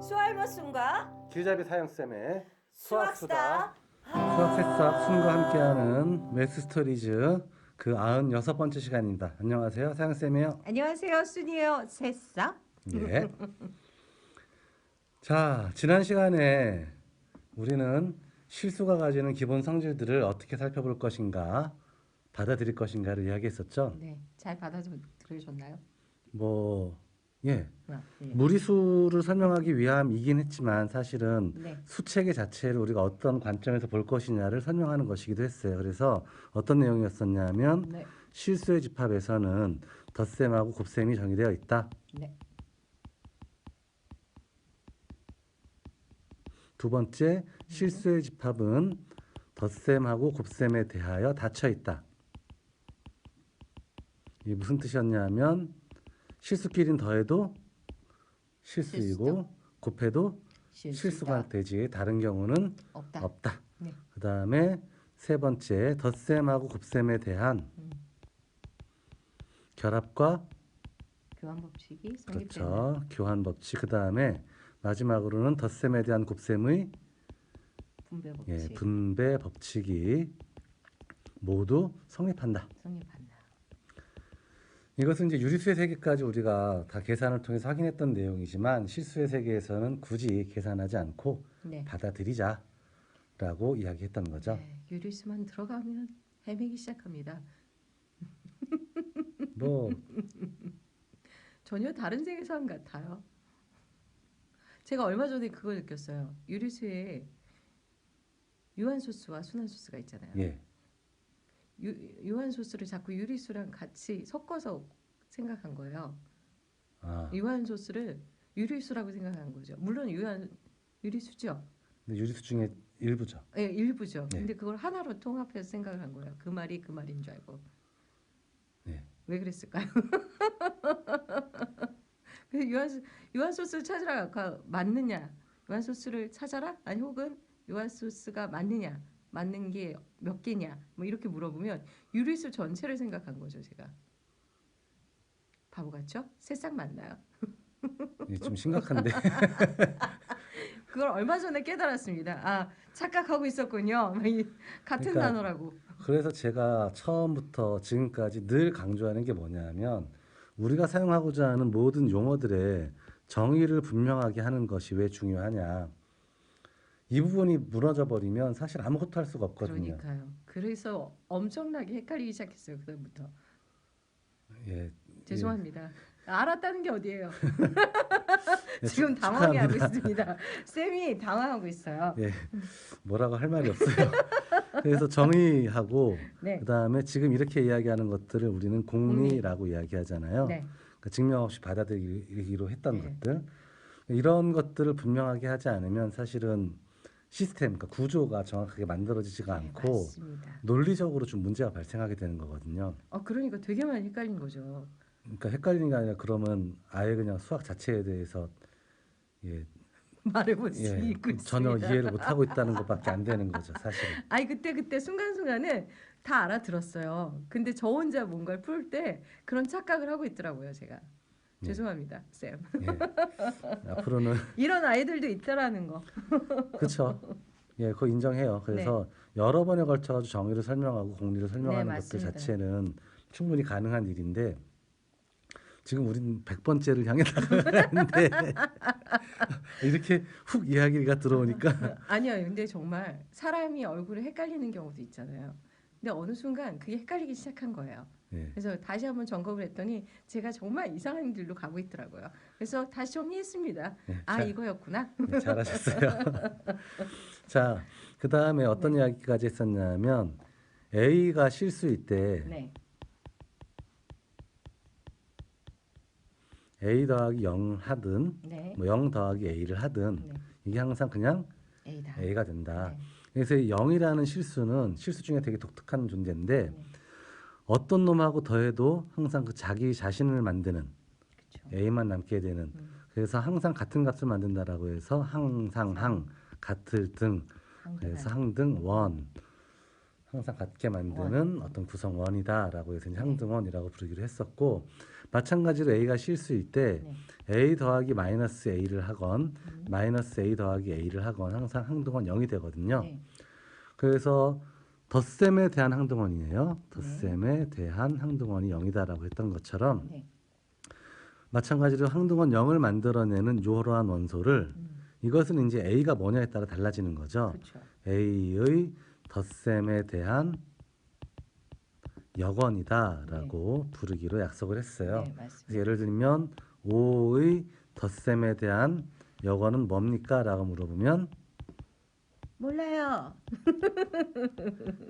수알머순과 길잡이 사형쌤의 수학수다. 수학 새싹 순과 함께하는 매스 스토리즈 그 96번째 시간입니다. 안녕하세요, 사형쌤이에요. 안녕하세요, 순이에요. 새싹. 예. 자, 지난 시간에 우리는 실수가 가지는 기본 성질들을 어떻게 살펴볼 것인가, 받아들일 것인가를 이야기했었죠. 네, 잘 받아들여줬나요? 예. 예. 무리수를 설명하기 위함이긴 했지만 사실은 네. 수체계 자체를 우리가 어떤 관점에서 볼 것이냐를 설명하는 것이기도 했어요. 그래서 어떤 내용이었었냐면 네. 실수의 집합에서는 덧셈하고 곱셈이 정의되어 있다. 네. 두 번째, 실수의 집합은 덧셈하고 곱셈에 대하여 닫혀 있다. 이게 무슨 뜻이었냐면 실수끼리는 더해도 실수이고 곱해도 실수가 되지 다른 경우는 없다. 네. 그 다음에 세 번째, 덧셈하고 곱셈에 대한 결합과 교환 법칙이 성립된다. 그렇죠. 교환 법칙. 그 다음에 마지막으로는 덧셈에 대한 곱셈의 분배 법칙. 분배 법칙이 모두 성립한다. 성립한다. 이것은 이제 유리수의 세계까지 우리가 다 계산을 통해서 확인했던 내용이지만 실수의 세계에서는 굳이 계산하지 않고 네. 받아들이자라고 이야기했던 거죠. 네, 유리수만 들어가면 헤매기 시작합니다. 뭐 전혀 다른 세계관 같아요. 제가 얼마 전에 그걸 느꼈어요. 유리수에 유한소수와 순환소수가 있잖아요. 예. 유한소수를 자꾸 유리수랑 같이 섞어서 생각한 거예요. 아, 유한소수를 유리수라고 생각한 거죠. 물론 유리수죠. 근데 유리수 중에 일부죠. 예, 일부죠. 네. 근데 그걸 하나로 통합해서 생각을 한 거예요. 그 말이 그 말인 줄 알고. 네. 왜 그랬을까요? 유한소스를 찾으라. 아까 맞느냐? 유한소스를 찾아라? 아니 혹은 유한소스가 맞느냐? 맞는 게 몇 개냐? 뭐 이렇게 물어보면 유리수 전체를 생각한 거죠, 제가. 바보 같죠? 새싹 맞나요? 예, 좀 심각한데. 그걸 얼마 전에 깨달았습니다. 아, 착각하고 있었군요. 같은 그러니까 단어라고. 그래서 제가 처음부터 지금까지 늘 강조하는 게 뭐냐면 우리가 사용하고자 하는 모든 용어들의 정의를 분명하게 하는 것이 왜 중요하냐. 이 부분이 무너져 버리면 사실 아무것도 할 수가 없거든요. 그러니까요. 그래서 엄청나게 헷갈리기 시작했어요. 그다음부터. 예, 죄송합니다. 알았다는 게 어디예요? 예, 지금 당황해 하고 축하합니다. 있습니다. 쌤이 당황하고 있어요. 예, 뭐라고 할 말이 없어요. 그래서 정의하고 네. 그다음에 지금 이렇게 이야기하는 것들을 우리는 공리라고 이야기하잖아요. 네. 그러니까 증명 없이 받아들이기로 했던 네. 것들. 이런 것들을 분명하게 하지 않으면 사실은 시스템, 그러니까 구조가 정확하게 만들어지지가 네, 않고 맞습니다. 논리적으로 좀 문제가 발생하게 되는 거거든요. 그러니까 되게 많이 헷갈린 거죠. 그러니까 헷갈리는 게 아니라 그러면 아예 그냥 수학 자체에 대해서 예, 말해볼 수 예, 있고 전혀 있습니다. 이해를 못 하고 있다는 것밖에 안 되는 거죠, 사실은. 아니 그때 순간순간은 다 알아들었어요. 근데 저 혼자 뭔가를 풀 때 그런 착각을 하고 있더라고요, 제가. 네. 죄송합니다, 쌤. 예. 앞으로는 이런 아이들도 있다라는 거. 그렇죠. 예, 그거 인정해요. 그래서 여러 번에 걸쳐가지고 정의를 설명하고 공리를 설명하는 것들 맞습니다. 자체는 충분히 가능한 일인데 지금 우리는 100번째를 향해 나가는데 이렇게 훅 이야기가 들어오니까 아니요, 근데 정말 사람이 얼굴에 헷갈리는 경우도 있잖아요. 근데 어느 순간 그게 헷갈리기 시작한 거예요. 예, 그래서 다시 한번 점검을 했더니 제가 정말 이상한 길로 가고 있더라고요. 그래서 다시 정리했습니다. 예, 아, 이거였구나. 네, 잘하셨어요. 자, 그 다음에 어떤 이야기까지 했었냐면 A가 실수일 때 네. A 더하기 0 하든 네. 뭐 0 더하기 A를 하든 네. 이게 항상 그냥 A다. A가 된다. 네. 그래서 0이라는 실수는 실수 중에 되게 독특한 존재인데 네. 어떤 놈하고 더해도 항상 그 자기 자신을 만드는 그렇죠. A만 남게 되는 그래서 항상 같은 값을 만든다라고 해서 항상 항 같을 등 그래서 항등 원 항상 같게 만드는 어떤 구성원이다라고 해서 이제 항등원이라고 부르기로 했었고, 마찬가지로 A가 실수일 때 네. A 더하기 마이너스 A를 하건 마이너스 A 더하기 A를 하건 항상 항등원 0이 되거든요. 네. 그래서 덧셈에 대한 항등원이에요. 네. 덧셈에 대한 항등원이 0이다라고 했던 것처럼 네. 마찬가지로 항등원 0을 만들어내는 이러한 원소를 이것은 이제 A가 뭐냐에 따라 달라지는 거죠. 그렇죠. A의 덧셈에 대한 여건이다라고 부르기로 약속을 했어요. 네, 그래서 맞습니다. 예를 들면 5의 덧셈에 대한 여건은 뭡니까? 라고 물어보면 몰라요.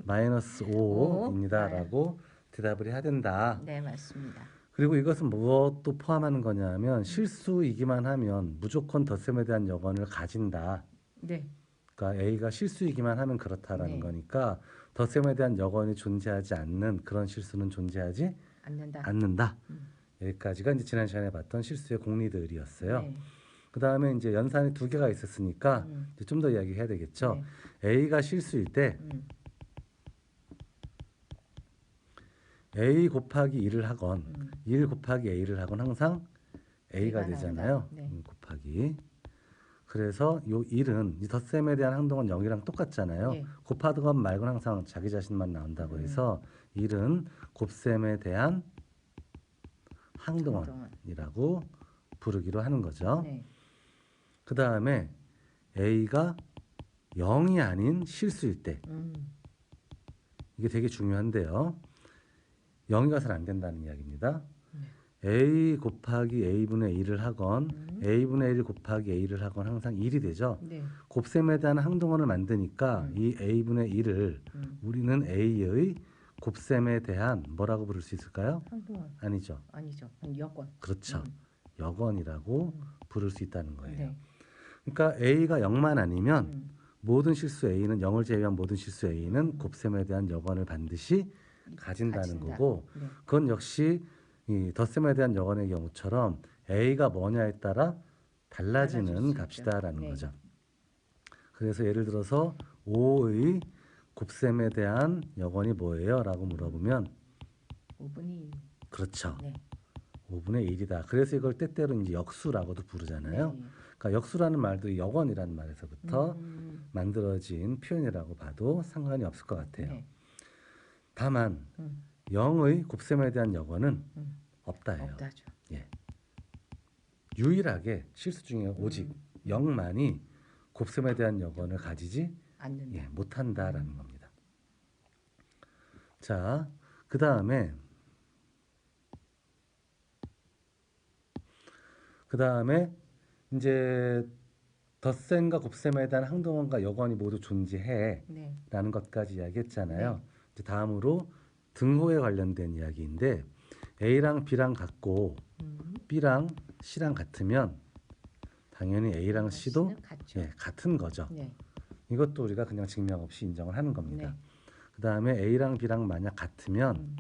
마이너스 오, 5입니다. 라고 대답을 해야 된다. 네, 맞습니다. 그리고 이것은 무엇도 포함하는 거냐면 실수이기만 하면 무조건 덧셈에 대한 여건을 가진다. 네. 그러니까 A가 실수이기만 하면 그렇다라는 네. 거니까 덧셈에 대한 여건이 존재하지 않는 그런 실수는 존재하지 않는다. 않는다. 여기까지가 이제 지난 시간에 봤던 실수의 공리들이었어요. 네. 그 다음에 이제 연산이 두 개가 있었으니까 좀 더 이야기해야 되겠죠. A가 실수일 때 A 곱하기 1을 하건 1 곱하기 A를 하건 항상 A가 A가 되잖아요. 나온다. 네. 곱하기. 그래서 요 1은 이 덧셈에 대한 항등원 0이랑 똑같잖아요. 네. 곱하건 말건 항상 자기 자신만 나온다고 해서 1은 곱셈에 대한 항등원이라고 부르기로 하는 거죠. 네. 그 다음에 A가 0이 아닌 실수일 때 이게 되게 중요한데요. 0이 가서는 안 된다는 이야기입니다. A 곱하기 A분의 1을 하건 A분의 1 곱하기 A를 하건 항상 1이 되죠. 네. 곱셈에 대한 항등원을 만드니까 이 A분의 1을 우리는 A의 곱셈에 대한 뭐라고 부를 수 있을까요? 항등원 아니죠. 아니죠. 여건. 그렇죠. 여건이라고 부를 수 있다는 거예요. 네. 그러니까 A가 0만 아니면 모든 실수 A는 0을 제외한 모든 실수 A는 곱셈에 대한 여건을 반드시 가진다는 가진다. 거고 네. 그건 역시 이 덧셈에 대한 여건의 경우처럼 A가 뭐냐에 따라 달라질 달라지는 수 값이다라는 있죠. 네. 거죠. 그래서 예를 들어서 5의 곱셈에 대한 여건이 뭐예요? 라고 물어보면 5분의 1. 그렇죠. 네. 5분의 1이다. 그래서 이걸 때때로 이제 역수라고도 부르잖아요. 네. 그러니까 역수라는 말도 여건이라는 말에서부터 만들어진 표현이라고 봐도 상관이 없을 것 같아요. 네. 다만 0의 곱셈에 대한 여건은 없다예요. 없다죠. 예. 유일하게 실수 중에 오직 0만이 곱셈에 대한 여건을 가지지 않는다. 못한다라는 겁니다. 자, 그 다음에 이제 덧셈과 곱셈에 대한 항등원과 여건이 모두 존재해라는 네. 것까지 이야기했잖아요. 네. 이제 다음으로 등호에 관련된 이야기인데 A랑 B랑 같고 B랑 C랑 같으면 당연히 A랑 C도 C는 같죠. 예, 같은 거죠. 네. 이것도 우리가 그냥 증명 없이 인정을 하는 겁니다. 네. 그 다음에 A랑 B랑 만약 같으면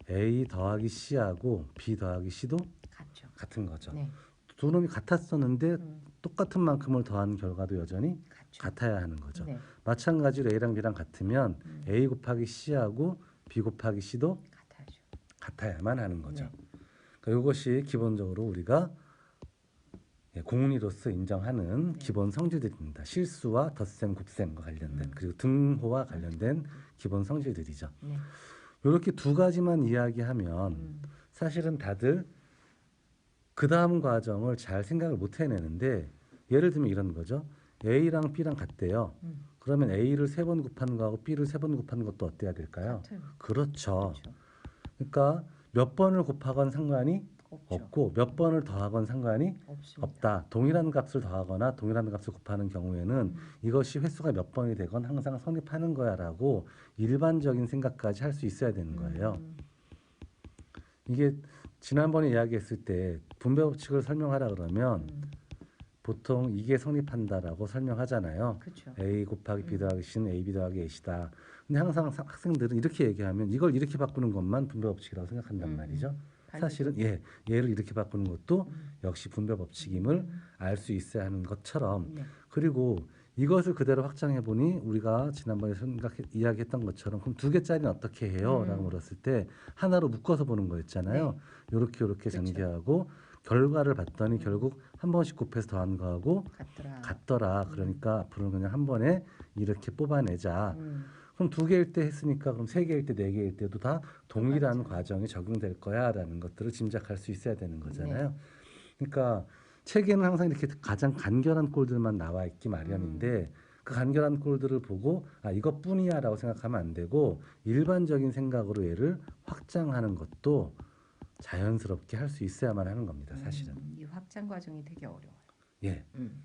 A 더하기 C하고 B 더하기 C도 같죠. 같은 거죠. 네. 두 놈이 같았었는데 똑같은 만큼을 더한 결과도 여전히 같죠. 같아야 하는 거죠. 네. 마찬가지로 A랑 B랑 같으면 A 곱하기 C하고 B 곱하기 C도 같아죠. 같아야만 하는 거죠. 네. 그러니까 이것이 기본적으로 우리가 공리로서 인정하는 기본 성질들입니다. 실수와 덧셈, 곱셈과 관련된 그리고 등호와 관련된 기본 성질들이죠. 네. 이렇게 두 가지만 이야기하면 사실은 다들 그 다음 과정을 잘 생각을 못 해내는데 예를 들면 이런 거죠. A랑 B랑 같대요. 그러면 A를 3번 곱하는 거하고 B를 3번 곱하는 것도 어때야 될까요? 같아요. 그렇죠. 그렇죠. 그러니까 몇 번을 곱하건 상관이 없죠. 없고 몇 번을 더하건 상관이 없습니다. 없다. 동일한 값을 더하거나 동일한 값을 곱하는 경우에는 이것이 횟수가 몇 번이 되건 항상 성립하는 거야라고 일반적인 생각까지 할 수 있어야 되는 거예요. 이게 지난번에 이야기했을 때 분배 법칙을 설명하라 그러면 보통 이게 성립한다라고 설명하잖아요. 그렇죠. A 곱하기 B 더하기 C는 AB 더하기 A시다. 근데 항상 학생들은 이렇게 얘기하면 이걸 이렇게 바꾸는 것만 분배 법칙이라고 생각한단 말이죠. 사실은 얘를 이렇게 바꾸는 것도 역시 분배 법칙임을 알 수 있어야 하는 것처럼 네. 그리고 이것을 그대로 확장해 보니 우리가 지난번에 이야기했던 것처럼 그럼 두 개짜리는 어떻게 해요? 라고 물었을 때 하나로 묶어서 보는 거였잖아요. 요렇게 요렇게 그렇죠. 전개하고 결과를 봤더니 결국 한 번씩 곱해서 더한 거하고 같더라. 같더라. 그러니까 앞으로는 그냥 한 번에 이렇게 뽑아내자. 음. 그럼 두 개일 때 했으니까 그럼 세 개일 때, 네 개일 때도 다 동일한 똑같죠. 과정이 적용될 거야라는 것들을 짐작할 수 있어야 되는 네. 거잖아요. 그러니까 책에는 항상 이렇게 가장 간결한 꼴들만 나와 있기 마련인데 그 간결한 꼴들을 보고 아 이것뿐이야라고 생각하면 안 되고 일반적인 생각으로 얘를 확장하는 것도 자연스럽게 할 수 있어야만 하는 겁니다. 사실은. 이 확장 과정이 되게 어려워요. 예. 음.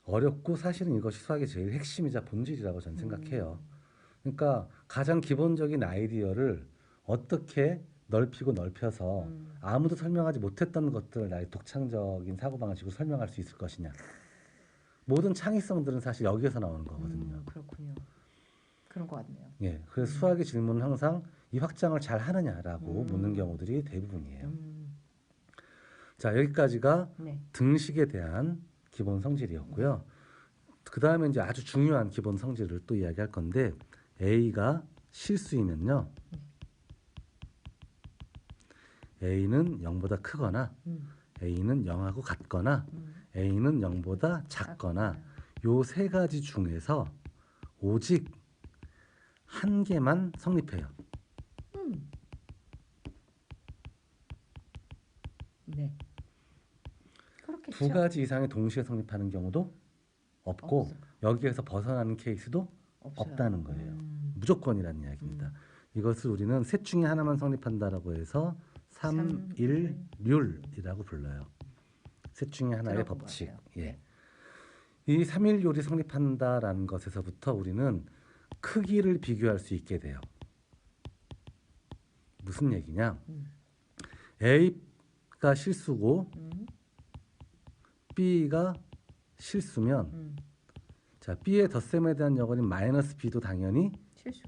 어렵고 사실은 이것이 수학의 제일 핵심이자 본질이라고 저는 생각해요. 그러니까 가장 기본적인 아이디어를 어떻게 넓히고 넓혀서 아무도 설명하지 못했던 것들을 나의 독창적인 사고방식으로 설명할 수 있을 것이냐. 모든 창의성들은 사실 여기에서 나오는 거거든요. 그렇군요. 그런 것 같네요. 예, 그래서 수학의 질문은 항상 이 확장을 잘 하느냐라고 묻는 경우들이 대부분이에요. 자, 여기까지가 네. 등식에 대한 기본 성질이었고요. 그 다음에 이제 아주 중요한 기본 성질을 또 이야기할 건데 A가 실수이면요. A는 0보다 크거나 A는 0하고 같거나 A는 0보다 작거나 요 세 가지 중에서 오직 한 개만 성립해요. 네. 그렇겠죠. 두 가지 이상의 동시에 성립하는 경우도 없고 없어요. 여기에서 벗어나는 케이스도 없어요. 없다는 거예요. 무조건이라는 이야기입니다. 이것을 우리는 셋 중에 하나만 성립한다라고 해서 삼일률이라고 불러요. 셋 중에 하나의 들어본 것 법칙. 같아요. 예. 네. 이 삼일률이 성립한다라는 것에서부터 우리는 크기를 비교할 수 있게 돼요. 무슨 얘기냐? A가 실수고 B가 실수면 자 B의 덧셈에 대한 여건인 마이너스 B도 당연히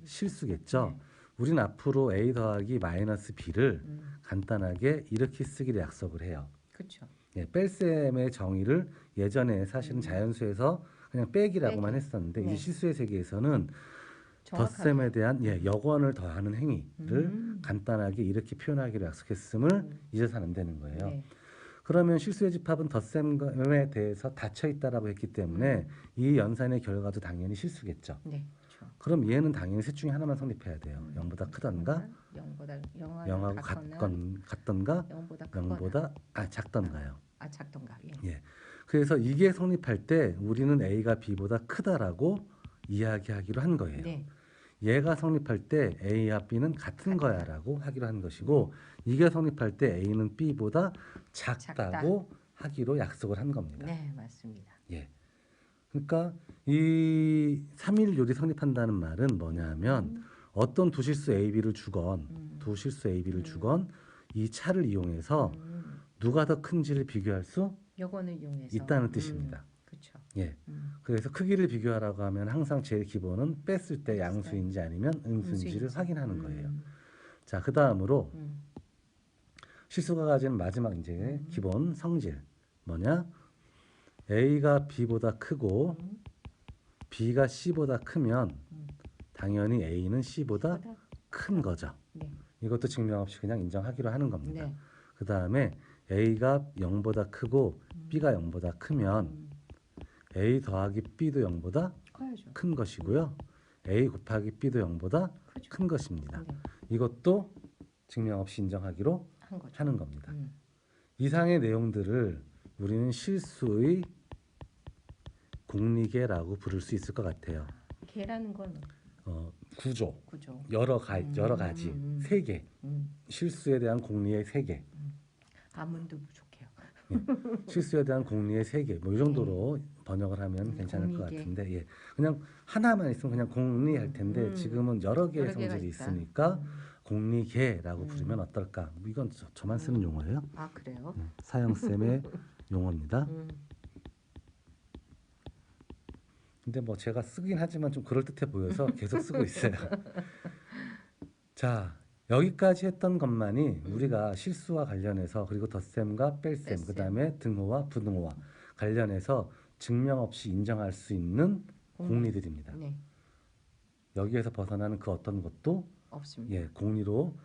실수겠죠. 우리는 앞으로 A 더하기 마이너스 B를 간단하게 이렇게 쓰기로 약속을 해요. 그렇죠. 예, 뺄셈의 정의를 예전에 사실은 자연수에서 그냥 빼기라고만 빼기. 했었는데 네. 이제 실수의 세계에서는 정확하게. 덧셈에 대한 여건을 더하는 행위를 간단하게 이렇게 표현하기로 약속했음을 잊어서는 안 되는 거예요. 네. 그러면 실수의 집합은 덧셈에 대해서 닫혀 있다라고 했기 때문에 이 연산의 결과도 당연히 실수겠죠. 네. 그렇죠. 그럼 얘는 당연히 셋 중에 하나만 성립해야 돼요. 0보다 크던가 0하고 같던가 0보다 작던가요. 작던가. 예. 예. 그래서 이게 성립할 때 우리는 A가 B보다 크다라고 이야기하기로 한 거예요. 네. 얘가 성립할 때 A와 B는 같은 거야라고 하기로 한 것이고 이게 성립할 때 A는 B보다 작다고 하기로 약속을 한 겁니다. 네, 맞습니다. 예. 그러니까 이 삼일율이 성립한다는 말은 뭐냐면 어떤 두 실수 A, B를 주건 두 실수 A, B를 주건 이 차를 이용해서 누가 더 큰지를 비교할 수 여건을 이용해서 있다는 뜻입니다. 그렇죠. 예. 그래서 크기를 비교하라고 하면 항상 제일 기본은 뺐을 때 양수인지 아니면 음수인지를 확인하는 거예요. 자, 그 다음으로 실수가 가지는 마지막 이제 기본 성질 뭐냐? A가 B보다 크고 B가 C보다 크면 당연히 A는 C보다 큰 거죠. 네. 이것도 증명 없이 그냥 인정하기로 하는 겁니다. 네. 그 다음에 A가 0보다 크고 B가 0보다 크면 A 더하기 B도 0보다 커야죠. 큰 것이고요. A 곱하기 B도 0보다 그렇죠. 큰 것입니다. 네. 이것도 증명 없이 인정하기로 한 거죠. 하는 겁니다. 이상의 내용들을 우리는 실수의 공리계라고 부를 수 있을 것 같아요. 개라는 건 구조, 구조. 여러 가지, 세 개, 실수에 대한 공리의 세 개, 아문도 부족해요. 실수에 대한 공리의 세 개, 뭐 이 정도로 번역을 하면 괜찮을 것 공리계. 같은데, 예, 그냥 하나만 있으면 그냥 공리할 텐데 지금은 여러 개의 여러 개가 성질이 있다. 있으니까 공리계라고 부르면 어떨까? 뭐 이건 저만 쓰는 용어예요. 아, 그래요? 사영 쌤의 용어입니다. 근데 뭐 제가 쓰긴 하지만 좀 그럴듯해 보여서 계속 쓰고 있어요. 자, 여기까지 했던 것만이 우리가 실수와 관련해서 그리고 덧셈과 뺄셈, 뺄셈. 그다음에 등호와 부등호와 관련해서 증명 없이 인정할 수 있는 공리. 공리들입니다. 네, 여기에서 벗어나는 그 어떤 것도 없습니다. 예, 공리로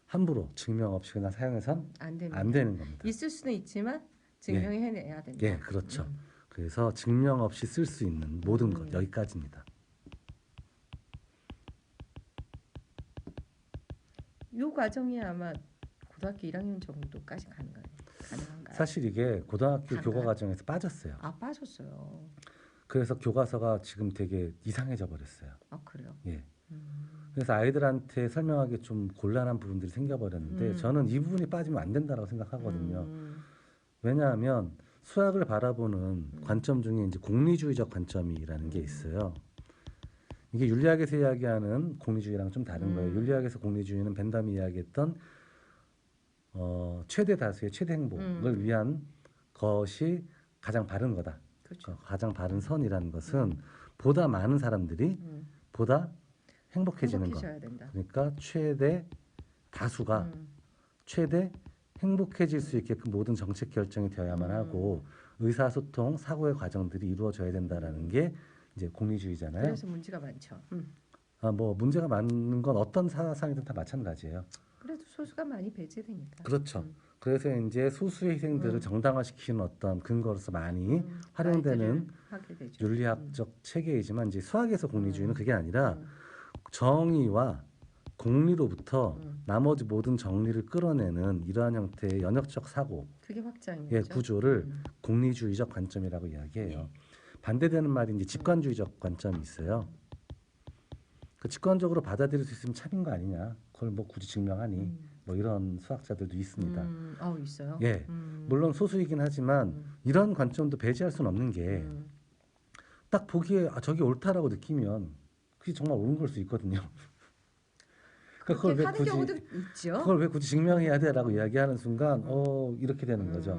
함부로 증명 없이 그냥 사용해선 안 됩니다. 안 되는 겁니다. 있을 수는 있지만 증명해 해내야 된다. 예, 그렇죠. 그래서 증명 없이 쓸 수 있는 모든 것 음. 여기까지입니다. 이 과정이 아마 고등학교 1학년 정도까지 가능한가요? 사실 이게 고등학교 단가요? 교과 과정에서 빠졌어요. 아, 빠졌어요. 그래서 교과서가 지금 되게 이상해져 버렸어요. 아, 그래요? 예. 음. 그래서 아이들한테 설명하기 좀 곤란한 부분들이 생겨버렸는데 저는 이 부분이 빠지면 안 된다고 생각하거든요. 왜냐하면 수학을 바라보는 관점 중에 이제 공리주의적 관점이라는 게 있어요. 이게 윤리학에서 이야기하는 공리주의랑 좀 다른 거예요. 윤리학에서 공리주의는 벤담이 이야기했던 최대 다수의 최대 행복을 위한 것이 가장 바른 거다. 그렇죠. 가장 바른 선이라는 것은 보다 많은 사람들이 보다 행복해지는 것. 행복해져야 된다. 그러니까 최대 다수가 최대 행복해질 수 있게끔 모든 정책 결정이 되어야만 하고 의사소통, 사고의 과정들이 이루어져야 된다라는 게 이제 공리주의잖아요. 그래서 문제가 많죠. 뭐 문제가 많은 건 어떤 사상이든 다 마찬가지예요. 그래도 소수가 많이 배제되니까. 그렇죠. 그래서 이제 소수의 희생들을 정당화시키는 어떤 근거로서 많이 활용되는 말들을 하게 되죠. 윤리학적 체계이지만 이제 수학에서 공리주의는 그게 아니라 정의와 공리로부터 나머지 모든 정리를 끌어내는 이러한 형태의 연역적 사고, 그게 확장인 예, 거죠. 구조를 공리주의적 관점이라고 이야기해요. 반대되는 말이 이제 직관주의적 관점이 있어요. 그 직관적으로 받아들일 수 있으면 참인 거 아니냐? 그걸 뭐 굳이 증명하니? 뭐 이런 수학자들도 있습니다. 있어요. 예, 물론 소수이긴 하지만 이런 관점도 배제할 수는 없는 게 딱 보기에 저게 옳다라고 느끼면 그게 정말 옳은 걸 수 있거든요. 그러니까 그렇게 하는 경우도 있죠. 그걸 왜 굳이 증명해야 돼라고 이야기하는 순간 이렇게 되는 거죠.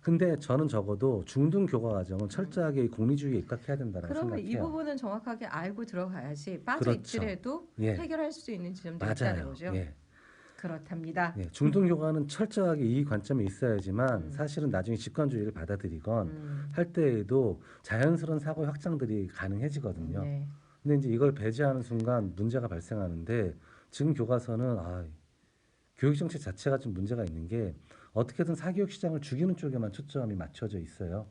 근데 저는 적어도 중등 교과 과정은 철저하게 공리주의에 입각해야 된다고 그러면 이 생각해요. 부분은 정확하게 알고 들어가야지 빠져 그렇죠. 있더라도 예. 해결할 수 있는 지점도 있다는 맞아요. 거죠. 예. 그렇답니다. 예. 중등 교과는 철저하게 이 관점이 있어야지만 사실은 나중에 직관주의를 받아들이건 할 때에도 자연스러운 사고의 확장들이 가능해지거든요. 네. 근데 이제 이걸 배제하는 순간 문제가 발생하는데 지금 교과서는 교육 정책 자체가 좀 문제가 있는 게 어떻게든 사교육 시장을 죽이는 쪽에만 초점이 맞춰져 있어요.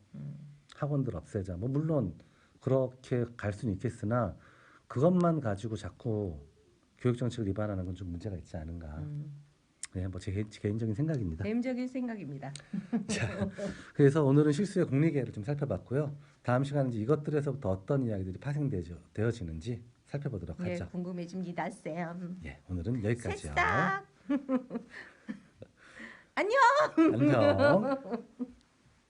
학원들 없애자. 뭐 물론 그렇게 갈 수는 있겠으나 그것만 가지고 자꾸 교육 정책을 위반하는 건 좀 문제가 있지 않은가. 네, 뭐 제 개인적인 생각입니다. 개인적인 생각입니다. 자, 그래서 오늘은 실수의 공리계를 좀 살펴봤고요. 다음 시간은 이제 이것들에서부터 어떤 이야기들이 파생되어지는지 살펴보도록 예, 하죠. 궁금해집니다, 쌤. 예, 오늘은 여기까지요. 새싹. 안녕. 안녕.